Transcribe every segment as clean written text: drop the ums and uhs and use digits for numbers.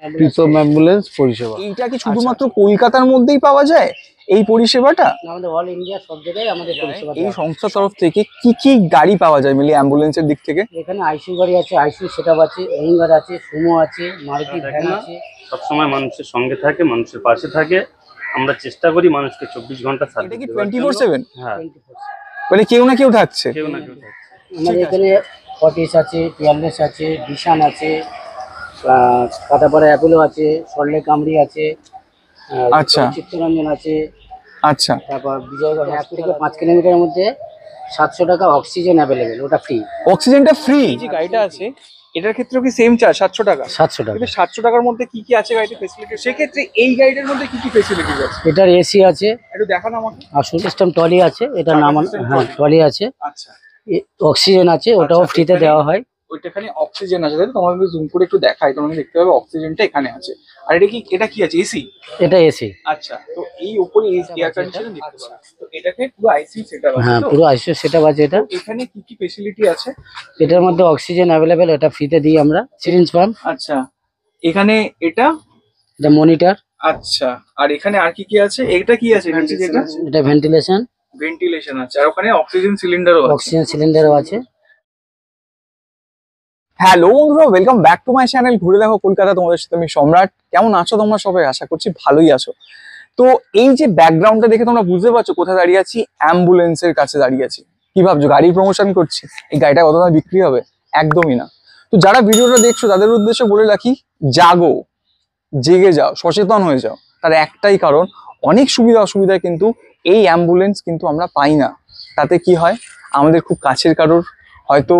Pritam ambulance পরিষেবা। এইটা কি শুধুমাত্র কলকাতার মধ্যেই পাওয়া যায় এই পরিষেবাটা? আমাদের অল ইন্ডিয়া সব জায়গায় আমাদের পরিষেবা এই সংস্থার তরফ থেকে কি কি গাড়ি পাওয়া যায় মিলিয়ে অ্যাম্বুলেন্সের দিক থেকে? এখানে আইসিইউ গাড়ি আছে, আইসিইউ সেটআপ আছে, উইঙ্গার আছে, সুমো আছে, মারুতি ভ্যান আছে। সবসময় মানুষের সঙ্গে থাকে, মানুষের পাশে থাকে। আমরা চেষ্টা করি মানুষকে 24 ঘন্টা এটা সার্ভিস কি দেওয়ার জন্য। 24/7? হ্যাঁ, 24 মানে কেউ না কেউ থাকছে? কেউ না কেউ থাকে। আমাদের এখানে ফর্টিস আছে, পিয়ারলেস আছে, বিশান আছে, কাটাপাড়া অ্যাপোলো আছে, সল্টলেক কামরি আছে, আচ্ছা। চিত্তরঞ্জন আছে। আচ্ছা, তারপর বিজয়গড় 1 থেকে 5 কিলোমিটারের মধ্যে 700 টাকা অক্সিজেন অ্যাভেলেবেল, ওটা ফ্রি। অক্সিজেনটা ফ্রি? যে গাড়িটা আছে এটার ক্ষেত্রেও কি সেম চার্জ 700 টাকা? 700 টাকা। কিন্তু 700 টাকার মধ্যে কি কি আছে গাড়িতে ফেসিলিটি? সেক্ষেত্রে এই গাড়িটার মধ্যে কি কি ফেসিলিটি আছে এটার এসি আছে, একটু দেখানো আমাকে। আর সিস্টেম ট্রলি আছে, এটা নামান, system হ্যাঁ trolley। ট্রলি আছে, আচ্ছা, অক্সিজেন আছে, ওটাও আচ্ছা, ফ্রিতে এখানে- দেওয়া হয়। ওইটাখানে অক্সিজেন আছে, তাই তো? তোমাকে জুম করে একটু দেখাই, তোমরা দেখতে পাবে অক্সিজেনটা এখানে আছে। আর এটা কি আছে, এসি? এটা এসি, আচ্ছা, তো এই উপরে এয়ার কন্ডিশনার দেখতে পাচ্ছি, তো এটাকে পুরো আইসিইউ সেটআপ আছে হ্যাঁ তো? পুরো আইসিইউ সেটআপ আছে। এটা এখানে কি কি ফেসিলিটি আছে? এটার মধ্যে অক্সিজেন অ্যাভেলেবেল, এটা ফ্রিতে দিই আমরা। সিরিঞ্জ পাম্প, আচ্ছা, এখানে এটা, এটা মনিটর, আচ্ছা, আর এখানে আর কি কি আছে? এটা কি আছে নিচে যেটা? এটা ভেন্টিলেশন, ভেন্টিলেশন আছে, আর ওখানে অক্সিজেন সিলিন্ডারও আছে। অক্সিজেন সিলিন্ডারও আছে। হ্যালো বন্ধুরা, welcome back to my channel ঘুরে দেখো কলকাতা। তোমাদের সাথে আমি সম্রাট। কেমন আছো তোমরা সবাই? আশা করছি ভালোই আছো। তো এই যে ব্যাকগ্রাউন্ডটা দেখে তোমরা বুঝতে পারছো কোথায় দাঁড়িয়ে আছি? অ্যাম্বুলেন্সের কাছে দাঁড়িয়ে আছি। কি ভাবছো গাড়ি প্রমোশন করছি? এই গাড়িটা কত দামে বিক্রি হবে? একদমই না। তো যারা ভিডিওটা দেখছো তাদের উদ্দেশ্যে বলে রাখি, জাগো, জেগে যাও, সচেতন হয়ে যাও। তার একটাই কারণ, অনেক সুবিধা অসুবিধা কিন্তু এই অ্যাম্বুলেন্স কিন্তু আমরা পাই না। তাতে কি হয়, আমাদের খুব কাছের কারোর হয়তো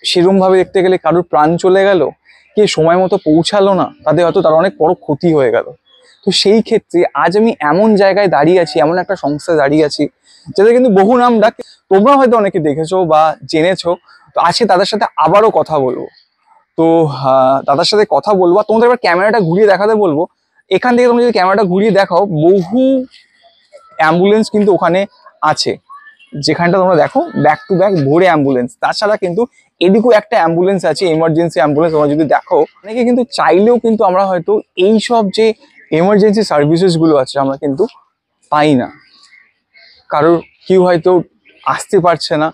সেরকম ভাবে দেখতে গেলে কারোর প্রাণ চলে গেল, কে সময় মতো পৌঁছালো না, তাদের হয়তো তার অনেক বড় ক্ষতি হয়ে গেল। তো সেই ক্ষেত্রে আজ আমি এমন জায়গায় দাঁড়িয়ে আছি, এমন একটা সংস্থায় দাঁড়িয়ে আছি যাদের কিন্তু বহু নাম ডাক, তোমরা হয়তো অনেকে দেখেছো বা জেনেছো। তো আজকে তাদের সাথে আবারও কথা বলবো। তো দাদার সাথে কথা বলবো, আর তোমাদের এবার ক্যামেরাটা ঘুরিয়ে দেখাতে বলবো। এখান থেকে তোমরা যদি ক্যামেরাটা ঘুরিয়ে দেখাও, বহু অ্যাম্বুলেন্স কিন্তু ওখানে আছে। যেখানটা তোমরা দেখো ব্যাক টু ব্যাক ভরে অ্যাম্বুলেন্স। তাছাড়া কিন্তু এদিকেও একটা অ্যাম্বুলেন্স আছে, এমার্জেন্সি অ্যাম্বুলেন্স। তোমরা যদি দেখো, অনেকে কিন্তু চাইলেও কিন্তু আমরা হয়তো এই সব যে এমার্জেন্সি সার্ভিসেস গুলো আছে আমরা কিন্তু পাই না। কারোর কেউ হয়তো আসতে পারছে না,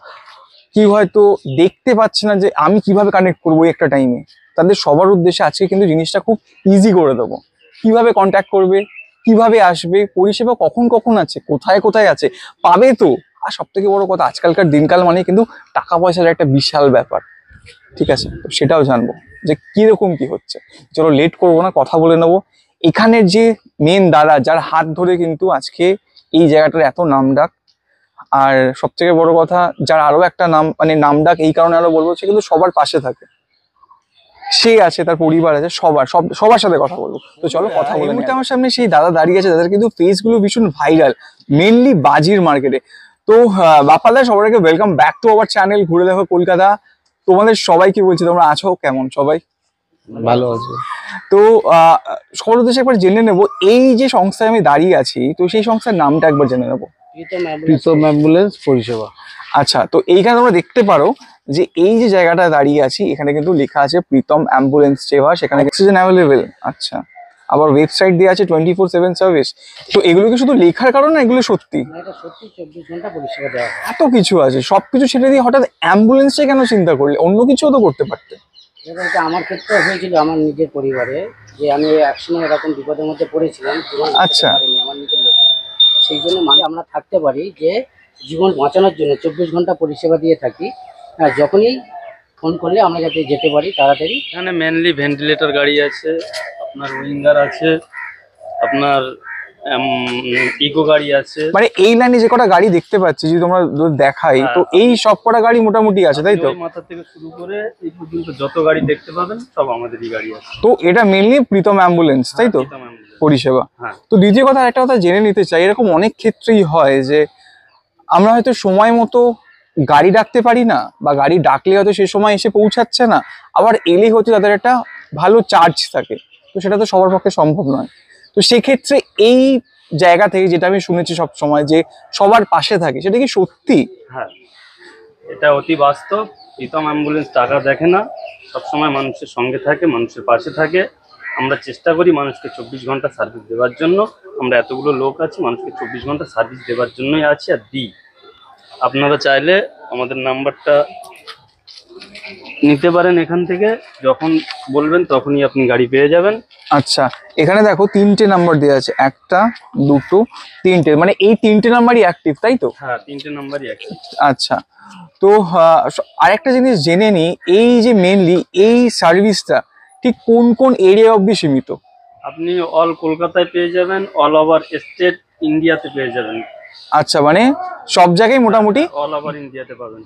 কেউ হয়তো দেখতে পাচ্ছে না যে আমি কিভাবে কানেক্ট করবো একটা টাইমে। তাদের সবার উদ্দেশ্যে আজকে কিন্তু জিনিসটা খুব ইজি করে দেবো। কিভাবে কন্ট্যাক্ট করবে, কিভাবে আসবে, পরিষেবা কখন কখন আছে, কোথায় কোথায় আছে, পাবে তো। আর সব থেকে বড় কথা, আজকালকার দিনকাল মানে কিন্তু টাকা পয়সার একটা বিশাল ব্যাপার। ঠিক আছে, তো সেটাও জানবো যে কিরকম কি হচ্ছে। চলো লেট করবো না, কথা বলে নেবো। এখানের যে মেন দাদা, যার হাত ধরে কিন্তু আজকে এই জায়গাটার এত নামডাক, আর সব থেকে বড় কথা যার আরো একটা নাম, মানে নামডাক এই কারণে আরো বলবো, সে কিন্তু সবার পাশে থাকে। সে আছে, তার পরিবার আছে, সবার সাথে কথা বলবো। তো চলো কথা বলে নিই। আমার সামনে সেই দাদা দাঁড়িয়ে আছে, তাদের কিন্তু ফেস গুলো ভীষণ ভাইরাল, মেনলি বাজির মার্কেটে। তো বাপ্পাদা, সবাইকে welcome back to our channel ঘুরে দেখো কলকাতা। তোমাদের সবাইকে বলছি, তোমরা আছো কেমন সবাই? ভালো আছে। তো সবার উদ্দেশ্যে একবার জেনে নেবো, এই যে সংস্থায় আমি দাঁড়িয়ে আছি, তো সেই সংস্থার নামটা একবার জেনে নেবো। প্রীতম অ্যাম্বুলেন্স পরিষেবা। আচ্ছা, তো এইখানে তোমরা দেখতে পারো যে এই যে জায়গাটা দাঁড়িয়ে আছি, এখানে কিন্তু লেখা আছে প্রীতম অ্যাম্বুলেন্স সেবা। সেখানে অক্সিজেন অ্যাভেলেবেল। আচ্ছা, আবার ওয়েবসাইট দেওয়া আছে 24/7 সার্ভিস। তো এগুলো কি শুধু লেখার কারণে না, এগুলো সত্যি? এটা সত্যি 24 ঘন্টা পরিষেবা দেওয়া হয়। এত কিছু আছে, সবকিছু ছেড়ে দিয়ে হঠাৎ অ্যাম্বুলেন্সটা কেন চিন্তা করলে? অন্য কিছুও তো করতে পারতে। এটা আমার ক্ষেত্রে হয়েছিল, আমার নিজের পরিবারে, যে আমি একসময় এরকম বিপদের মধ্যে পড়েছিলাম, জীবন আচ্ছা। বাঁচাতে পারিনি আমার নিজের লোক। সেই জন্য আমরা থাকতে পারি যে জীবন বাঁচানোর জন্য 24 ঘন্টা পরিষেবা দিয়ে থাকি। হ্যাঁ, যখনই ফোন করলে আমরা যাতে যেতে পারি তাড়াতাড়ি। এখানে মেনলি ভেন্টিলেটর গাড়ি আছে, আপনার উইঙ্গার আছে, আপনার ইকো গাড়ি আছে। মানে এই লাইনে যে কটা গাড়ি দেখতে পাচ্ছি, যদি তোমরা দেখাই, তো এই সব কটা গাড়ি মোটামুটি আছে, তাই তো? ওই মাথা থেকে শুরু করে এই পর্যন্ত যত গাড়ি দেখতে পাবেন সব আমাদেরই গাড়ি আছে। তো এটা মেনলি প্রীতম অ্যাম্বুলেন্স, তাই তো? প্রীতম ambulance। পরিষেবা। হ্যাঁ। তো দ্বিতীয় কথা, একটা কথা জেনে নিতে চাই, এরকম অনেক ক্ষেত্রেই হয় যে আমরা হয়তো সময় মতো গাড়ি ডাকতে পারি না, বা গাড়ি ডাকলে হয়তো সে সময় এসে পৌঁছাচ্ছে না, আবার এলে হয়তো তাদের একটা ভালো চার্জ থাকে। তো সেটা তো সবার পক্ষে সম্ভব নয়। তো সেক্ষেত্রে এই জায়গা থেকে যেটা আমি শুনেছি সব সময়, যে সবার পাশে থাকে, সেটা কি সত্যি? হ্যাঁ, এটা অতি বাস্তব। প্রীতম অ্যাম্বুলেন্স টাকা দেখে না, সবসময় মানুষের সঙ্গে থাকে, মানুষের পাশে থাকে। আমরা চেষ্টা করি মানুষকে 24 ঘন্টা সার্ভিস দেওয়ার জন্য। আমরা এতগুলো লোক আছি, মানুষকে 24 ঘন্টা সার্ভিস দেওয়ার জন্যই আছি আর দিই। আপনারা চাইলে আমাদের নাম্বারটা নিতে পারেন এখান থেকে, যখন বলবেন তখনই আপনি গাড়ি পেয়ে যাবেন। আচ্ছা, এখানে দেখো 3টে নাম্বার দেওয়া আছে, 1টা 2টো 3টে, মানে এই 3টে নাম্বারই অ্যাক্টিভ, তাই তো? হ্যাঁ, 3টে নাম্বারই আছে। আচ্ছা, তো আরেকটা জিনিস জেনে নিই, এই যে মেনলি এই সার্ভিসটা ঠিক কোন কোন এরিয়া অবধি সীমিত? আপনি অল কলকাতায় পেয়ে যাবেন, অল ওভার স্টেট ইন্ডিয়াতে পেয়ে যাবেন। আচ্ছা, মানে সব জায়গায় মোটামুটি অল ওভার ইন্ডিয়াতে পাবেন,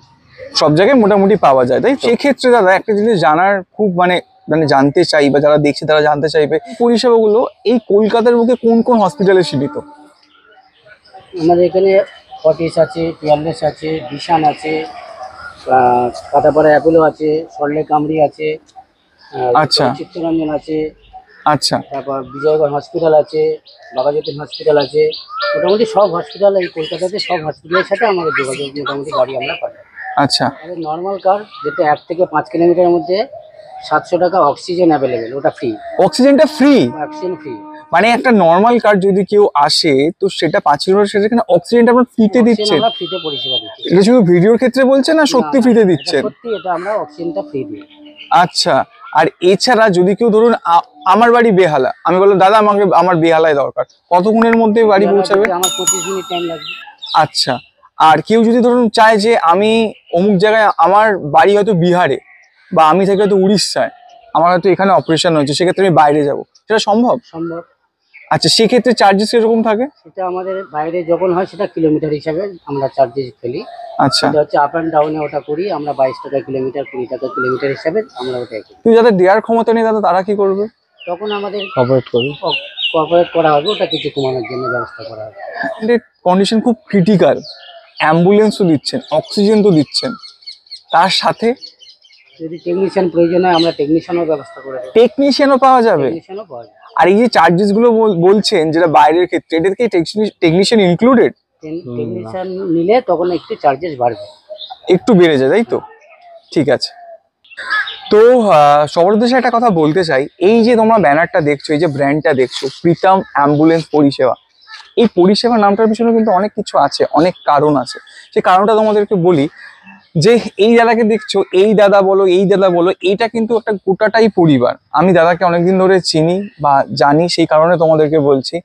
সব জায়গায় মোটামুটি পাওয়া যায়, তাই? সেক্ষেত্রে দাদা একটা জিনিস জানার খুব মানে জানতে চাই, বা যারা দেখছে তারা জানতে চাইবে, পরিষেবাগুলো এই কলকাতার বুকে কোন কোন হসপিটালে সীমিত? আমাদের এখানে ফর্টিস আছে, পিয়ারলেস আছে, বিশান আছে, কাটাপাড়া অ্যাপোলো আছে, সল্টলেক কামরি আছে, আচ্ছা। চিত্তরঞ্জন আছে, আচ্ছা, তারপর বিজয়গড় হসপিটাল আছে, বাঘাযতীন হসপিটাল আছে। মোটামুটি সব হসপিটাল এই কলকাতাতে, সব হসপিটালের সাথে আমাদের যোগাযোগ, মোটামুটি গাড়ি আমরা পাই। আচ্ছা, আমাদের নর্মাল কার যেটা 1 থেকে 5 কিলোমিটারের মধ্যে 700 টাকা অক্সিজেন অ্যাভেলেবেল, ওটা ফ্রি, অক্সিজেনটা ফ্রি? Oxygen free. মানে একটা নর্মাল কার যদি কেউ আসে তো সেটা 5 কিলোমিটার, সেখানে অক্সিজেনটা আপনারা ফ্রিতে দিচ্ছেন? আমরা ফ্রিতে পরিষেবা দিচ্ছি। এটা শুধু ভিডিওর ক্ষেত্রে বলছেন না সত্যি ফ্রিতে দিচ্ছেন? সত্যি, এটা আমরা অক্সিজেনটা ফ্রি দিই। আচ্ছা, আর এছাড়া যদি কেউ ধরুন আমার বাড়ি বেহালা, আমি বললাম দাদা আমাকে আমার বেহালায় দরকার, কতক্ষণের মধ্যে বাড়ি পৌঁছাবে? আমার 25 মিনিট টাইম লাগবে। আচ্ছা, আর কেউ যদি ধরুন চায় যে আমি অমুক জায়গায়, আমার বাড়ি হয়তো বিহারে বা আমি থাকি হয়তো উড়িষ্যায়, আমার হয়তো এখানে অপারেশন হচ্ছে, সেক্ষেত্রে আমি বাইরে যাব, সেটা সম্ভব? সম্ভব। আচ্ছা, সেক্ষেত্রে চার্জেস কিরকম থাকে? সেটা আমাদের বাইরে যখন হয় সেটা কিলোমিটার হিসাবে আমরা চার্জেস ফেলি। আচ্ছা, এটা হচ্ছে আপ অ্যান্ড ডাউনে ওটা করি আমরা 22 টাকা কিলোমিটার, 20 টাকা কিলোমিটার হিসাবে আমরা ওটাই করি। তুই যাদের দেওয়ার ক্ষমতা নেই দাদা, তারা কি করবে? তখন আমাদের অপারেট করি। কোঅপারেট করা হবে, ওটা কিছু কমানোর জন্য ব্যবস্থা করা হবে। কন্ডিশন খুব ক্রিটিক্যাল, অ্যাম্বুলেন্সও দিচ্ছেন, অক্সিজেন তো দিচ্ছেন, তার সাথে যদি টেকনিশিয়ান প্রয়োজন হয় আমরা টেকনিশিয়ানও ব্যবস্থা করে দেবো। টেকনিশিয়ানও পাওয়া যাবে? টেকনিশিয়ানও পাওয়া যাবে। আর এই যে চার্জেস গুলো বলছেন যেটা বাইরের ক্ষেত্রে, এটা কি টেকনিশিয়ান ইনক্লুডেড? টেকনিশিয়ান নিলে তখন একটু চার্জেস বাড়বে, একটু বেড়ে যায়, তাই তো? ঠিক আছে। তো সবার উদ্দেশ্যে একটা কথা বলতে চাই, এই যে তোমরা ব্যানারটা দেখছো, এই যে ব্র্যান্ডটা দেখছো, প্রীতম অ্যাম্বুলেন্স পরিষেবা, এই পরিষেবা নামটার পিছনে কিন্তু অনেক কিছু আছে, অনেক কারণ আছে। সেই কারণটা তোমাদেরকে বলি, যে এই দাদাকে দেখছো, এই দাদা বলো, এই দাদা বলো, এইটা কিন্তু একটা গোটাটাই পরিবার। আমি দাদাকে অনেকদিন ধরে চিনি বা জানি, সেই কারণে তোমাদেরকে বলছি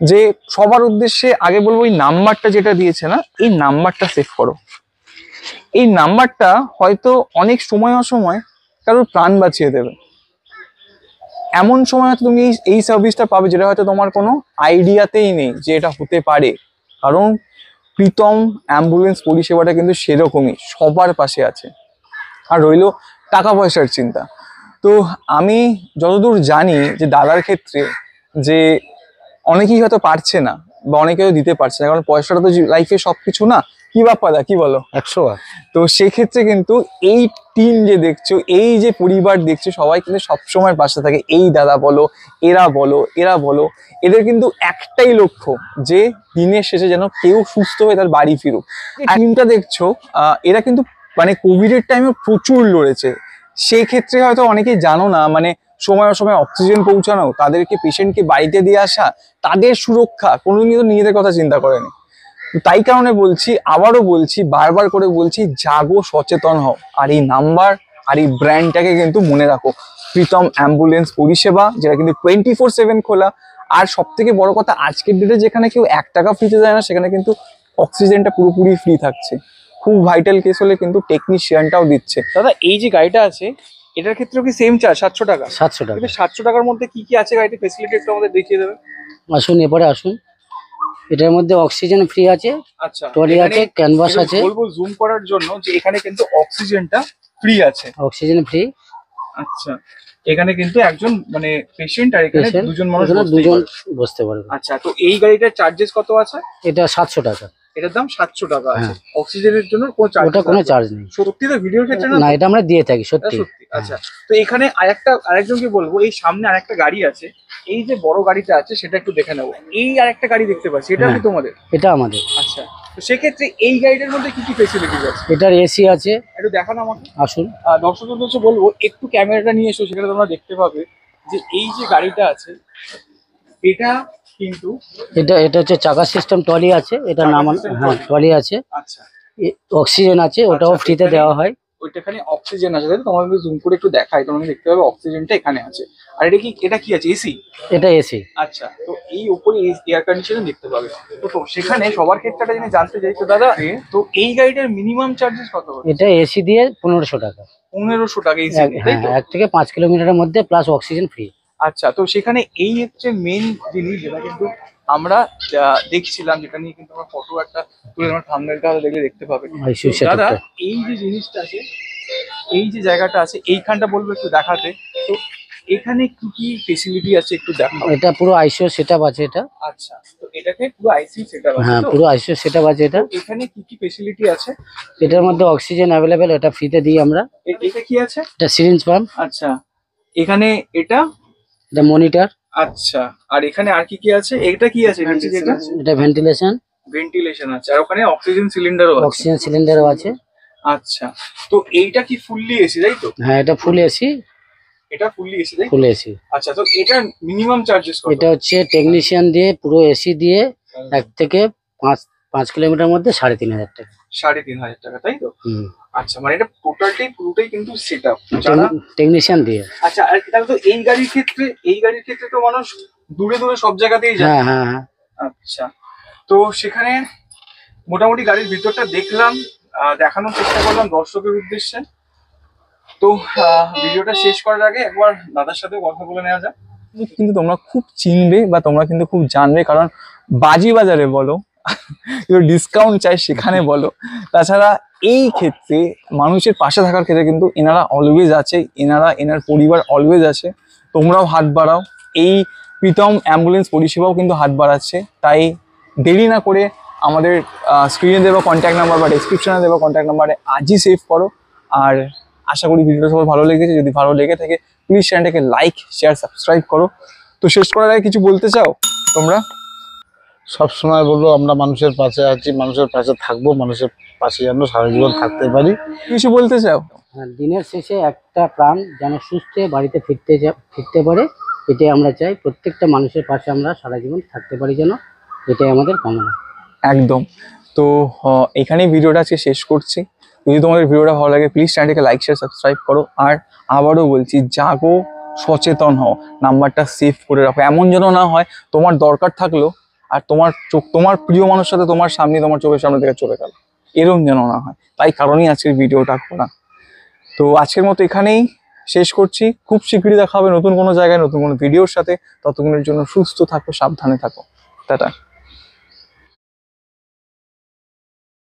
যে সবার উদ্দেশ্যে আগে বলবো, এই নাম্বারটা যেটা দিয়েছে না, এই নাম্বারটা সেভ করো। এই নাম্বারটা হয়তো অনেক সময় অসময় কারোর প্রাণ বাঁচিয়ে দেবে। এমন সময় হয়তো তুমি এই সার্ভিসটা পাবে যেটা হয়তো তোমার কোনো আইডিয়াতেই নেই যে এটা হতে পারে। কারণ প্রীতম অ্যাম্বুলেন্স পরিষেবাটা কিন্তু সেরকমই, সবার পাশে আছে। আর রইলো টাকা পয়সার চিন্তা, তো আমি যতদূর জানি যে দাদার ক্ষেত্রে যে অনেকেই হয়তো পারছে না বা অনেকেও দিতে পারছে না, কারণ পয়সাটা তো লাইফে সবকিছু না। কি বাপ্পাদা, কি বলো? 100 তো সেক্ষেত্রে কিন্তু এই টিম যে দেখছো, এই যে পরিবার দেখছো, সবাই কিন্তু সবসময় পাশে থাকে। এই দাদা বলো, এরা বলো, এরা বলো, এদের কিন্তু একটাই লক্ষ্য যে দিনের শেষে যেন কেউ সুস্থ হয়ে তার বাড়ি ফিরুক। টিমটা দেখছো, এরা কিন্তু মানে কোভিডের টাইমে প্রচুর লড়েছে। সেই ক্ষেত্রে হয়তো অনেকেই জানো না, মানে সময় সময় অক্সিজেন পৌঁছানো, তাদেরকে পেশেন্টকে বাড়িতে দিয়ে আসা, তাদের সুরক্ষা, কোনোদিনই তো নিজেদের কথা চিন্তা করেনি। তাই কারণে বলছি, আবারও বলছি, বারবার করে বলছি, জাগো, সচেতন হও, আর এই নাম্বার আর এই ব্র্যান্ডটাকে কিন্তু মনে রাখো, প্রীতম অ্যাম্বুলেন্স পরিষেবা, যেটা কিন্তু 24/7 খোলা। আর সব থেকে বড় কথা, আজকের ডেটে যেখানে কেউ 1 টাকা ফ্রিতে দেয় না, সেখানে কিন্তু অক্সিজেনটা পুরোপুরি ফ্রি থাকছে। খুব ভাইটাল কেস হলে কিন্তু টেকনিশিয়ানটাও দিচ্ছে। দাদা, এই যে গাড়িটা আছে, এটার ক্ষেত্রেও কি সেম চার্জ 700 টাকা? 700 টাকা। কিন্তু 700 টাকার মধ্যে কি কি আছে গাড়িতে ফেসিলিটি একটু আমাদের দেখিয়ে দেবেন। আসুন, এরপরে আসুন। এটার মধ্যে অক্সিজেন ফ্রি আছে, আচ্ছা, ট্রলি আছে, ক্যানভাস আছে। বলবো জুম করার জন্য যে এখানে কিন্তু অক্সিজেনটা ফ্রি আছে। Oxygen free. আচ্ছা, এখানে কিন্তু একজন মানে পেশেন্ট আর এখানে দুজন মানুষ বসতে পারবে। আচ্ছা, তো এই গাড়িটার চার্জেস কত আছে? এটা 700 টাকা। এটার দাম 700 টাকা আছে। অক্সিজেনের জন্য কোনো চার্জ? ওটা কোনো চার্জ নেই। সত্যি তো ভিডিওর ক্ষেত্রে না, এটা আমরা দিয়ে থাকি, সত্যি। আচ্ছা, তো এখানে আরেকজনকে বলবো, এই সামনে আরেকটা গাড়ি আছে, এই যে বড় গাড়িটা আছে সেটা একটু দেখে নেবো। এই আরেকটা গাড়ি দেখতে পাচ্ছি, এটা কি তোমাদের? এটা আমাদের। আচ্ছা, তো সেক্ষেত্রে এই গাড়িটার মধ্যে কি কি ফেসিলিটিস আছে? এটার এসি আছে। একটু দেখানো আমাকে। আসুন। দর্শকদের বলবো একটু ক্যামেরাটা নিয়ে এসো, সেখানে তোমরা দেখতে পাবে যে এই যে গাড়িটা আছে এটা কিন্তু এটা এটা হচ্ছে চাকা সিস্টেম ট্রলি আছে, এটা চাকা নামানো, system হ্যাঁ trolley। ট্রলি আছে, আচ্ছা অক্সিজেন আছে, ওটাও আচ্ছা, ফ্রিতে এখানে- দেওয়া হয়। ওইটাখানে অক্সিজেন আছে, তাই তো? তোমাকে জুম করে একটু দেখাই, তোমাকে দেখতে পাবে অক্সিজেনটা এখানে আছে। আর এটা কি আছে, এসি? এটা এসি। আচ্ছা, তো এই উপরে এয়ার কন্ডিশনার দেখতে পাবে। তো সেখানে সবার ক্ষেত্রে একটা জিনিস জানতে চাই তো দাদা, তো এই গাড়িটার মিনিমাম চার্জেস কত হচ্ছে? এটা এসি দিয়ে 1500 টাকা। 1500 টাকা এসি, তাই হ্যাঁ, তো? 1 থেকে 5 কিলোমিটারের মধ্যে, প্লাস অক্সিজেন ফ্রি। আচ্ছা, তো সেখানে এই হচ্ছে মেন জিনিস যেটা কিন্তু আমরা দেখছিলাম, যেটা নিয়ে কিন্তু আমরা ফটো একটা তুলে আমার থাম্বনেলটা দেখলে দেখতে পাবে। ICU তো দাদা সেটআপটা। এই যে জিনিসটা আছে, এই যে জায়গাটা আছে, এইখানটা বলবো একটু দেখাতে। তো এখানে কি কি ফেসিলিটি আছে একটু দেখাও। এটা পুরো আইসিইউ সেটআপ আছে এটা। আচ্ছা, তো এটাকে পুরো আইসিইউ সেটআপ আছে হ্যাঁ, তো? পুরো আইসিইউ সেটআপ আছে এটা। তো এখানে কি কি ফেসিলিটি আছে? এটার মধ্যে অক্সিজেন অ্যাভেলেবেল, এটা ফ্রিতে দিই আমরা। এটা কি আছে? এটা সিরিঞ্জ পাম্প, আচ্ছা, এখানে এটা, এটা মনিটর, আচ্ছা, আর এখানে আর কি কি আছে? এটা কি আছে নিচে যেটা? এটা ভেন্টিলেশন, ভেন্টিলেশন আছে, আর ওখানে অক্সিজেন সিলিন্ডারও আছে। অক্সিজেন সিলিন্ডারও আছে। আচ্ছা, তো এইটা কি ফুললি এসি, তাই তো? হ্যাঁ, এটা ফুল এসি, এটা ফুললি এসি, তাই তো? ফুল এসি। আচ্ছা, তো এটা মিনিমাম চার্জেস কত? এটা হচ্ছে টেকনিশিয়ান দিয়ে, পুরো এসি দিয়ে 1 থেকে 5 কিলোমিটার মধ্যে 3500 টাকা। 3500 টাকা, তাই তো? হুম, আচ্ছা, মানে এটা পুরোটাই কিন্তু সেটআপ যারা। টেকনিশিয়ান দিয়ে। আচ্ছা, আর তাহলে তো এই গাড়ির ক্ষেত্রে তো মানুষ দূরে দূরে সব জায়গাতেই যায়। হ্যাঁ হ্যাঁ হ্যাঁ। আচ্ছা, তো সেখানে মোটামুটি গাড়ির ভিতরটা দেখলাম, দেখানোর চেষ্টা করলাম দর্শকের উদ্দেশ্যে। তো ভিডিওটা শেষ করার আগে একবার দাদার সাথে কথা বলে নেওয়া যাক। কিন্তু তোমরা খুব চিনবে বা তোমরা কিন্তু খুব জানবে, কারণ বাজি বাজারে বলো, ডিসকাউন্ট চাই সেখানে বলো, তাছাড়া এই ক্ষেত্রে মানুষের পাশে থাকার ক্ষেত্রে কিন্তু এনারা অলওয়েজ আছে, এনার পরিবার অলওয়েজ আছে। তোমরাও হাত বাড়াও, এই প্রীতম অ্যাম্বুলেন্স পরিষেবাও কিন্তু হাত বাড়াচ্ছে। তাই দেরি না করে আমাদের স্ক্রিনে দেওয়া কন্ট্যাক্ট নাম্বার বা ডেসক্রিপশনে দেওয়া কন্ট্যাক্ট নাম্বারে আজই সেভ করো। আর আশা করি ভিডিওটা সবার ভালো লেগেছে। যদি ভালো লেগে থাকে প্লিজ চ্যানেলটাকে লাইক, শেয়ার, সাবস্ক্রাইব করো। তো শেষ করার আগে কিছু বলতে চাও তোমরা? সবসময় বলবো আমরা মানুষের পাশে আছি, মানুষের পাশে থাকবো, মানুষের পাশে যেন সারা জীবন থাকতে পারি। কিছু বলতে চাও? হ্যাঁ, দিনের শেষে একটা প্রাণ যেন সুস্থ হয়ে বাড়িতে ফিরতে পারে, এটাই আমরা চাই। প্রত্যেকটা মানুষের পাশে আমরা সারা জীবন থাকতে পারি যেন, এটাই আমাদের কামনা। একদম। তো এখানেই ভিডিওটা আজকে শেষ করছি। যদি তোমাদের ভিডিওটা ভালো লাগে প্লিজ চ্যানেলটাকে লাইক, শেয়ার, সাবস্ক্রাইব করো। আর আবারও বলছি, জাগো, সচেতন হও, নাম্বারটা সেভ করে রাখো। এমন যেন না হয় তোমার দরকার থাকলো আর তোমার প্রিয় মানুষের সাথে তোমার চোখের সামনে থেকে চলে গেল, এরকম যেন না হয়। তাই কারণেই আজকের ভিডিওটা করা। তো আজকের মতো এখানেই শেষ করছি। খুব শীঘ্রই দেখা হবে নতুন কোনো জায়গায় নতুন কোনো ভিডিওর সাথে। ততক্ষণের জন্য সুস্থ থাকো, সাবধানে থাকো, টাটা।